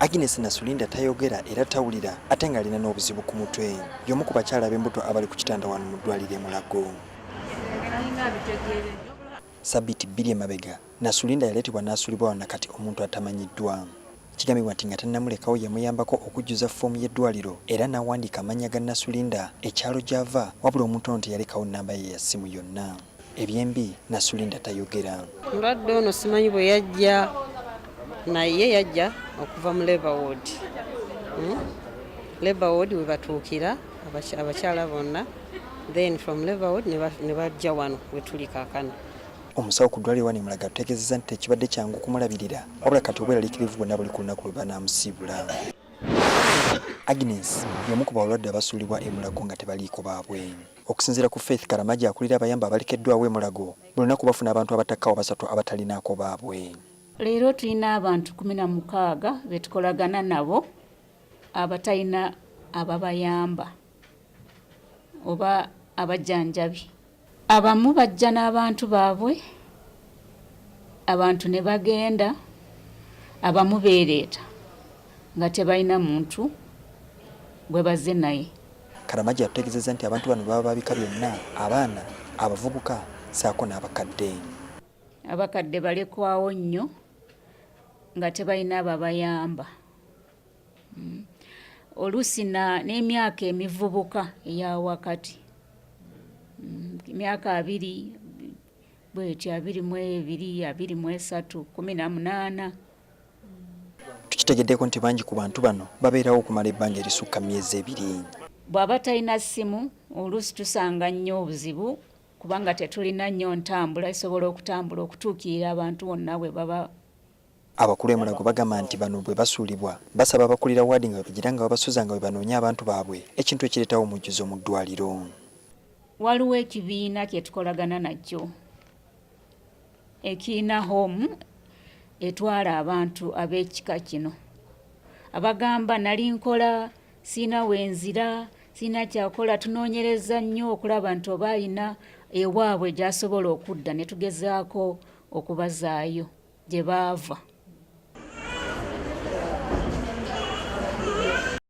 Agnes Nasulinda tayogera era tawulira ate nga alina n'obuzibu ku mutwe. Y'omu ku bakyala ab'embuto abali ku kitanda wano mu ddwaaliro e Mulago. Sabiti 2 emabega Nasulinda yaleetebwa n'asuulibwawo nakati omuntu atamanyiddwa. Kigambibwa nti nga tannamulekawo yamuyambako okujjuza foomu y'eddwaliro era n'awandiika amannya ga Nasulinda ekyalo gy'ava wabula omuntu ono teyalekawo nnamba ye ya ssimu yonna. Ebyembi Nasulinda tayogera. Mulwadde ono simanyi bwe yajja naye yajja okuva mu Labour Ward. Labour Ward we batuukira abakyala bonna, then from Labour Ward ne bajja wano we tuli kaakano. Omusawo ku ddwaliro wano e Mulago ategeezezza nti tekibadde kyangu kumulabirira wabula kati obweraliikirivu bwonna buli ku lunaku lwe banaamusiibula. Agnes y'omu ku balwadde abasuulibwa e Mulago nga tebaliiko baabwe. Okusinziira ku Faith Karamagi akulira abayamba abalekeddwawo e Mulago, buli lunaku bafuna abantu abatakkawo basatu abatalinaako baabwe. Leero tulina abantu 16 be tukolagana nabo abatalina ababayamba oba abajjanjabi. Abamu bajja n'abantu baabwe, abantu ne bagenda, abamu beereeta nga tebalina muntu gwe bazze naye. Karamagi ategeezezza nti abantu bano baba babika byonna, abaana, abavubuka ssaako n'abakadde. Abakadde balekwawo nnyo nga tebalina ababayamba. Oluusi n'emyaka emivubuka eya wakati. Emyaka 2 bwetyo 22, 23, 18. Tukitegeddeko nti bangi ku bantu bano babeerawo okumala ebbanga erisukka myezi 2. Bw'aba talina ssimu oluusi tusanga nnyo obuzibu kubanga tetulina nnyo ntambula esobola okutambula okutuukirira abantu bonna bwe baba. Abakulu e Mulago bagamba nti bano bwe basuulibwa basaba abakulira waadi nga bagira nga babasuza nga bwe banoonya abantu baabwe, ekintu ekireetawo omujjuzo mu ddwaliro. Waliwo ekibiina kye tukolagana nakyo. Ekiina home etwala abantu ab'ekika kino. Abagamba nali nkola sina wenzira, sina kyakola, tunoonyereza nnyo okulaba nti oba alina ewaabwe gy'asobola okudda ne tugezaako okubazaayo gye baava.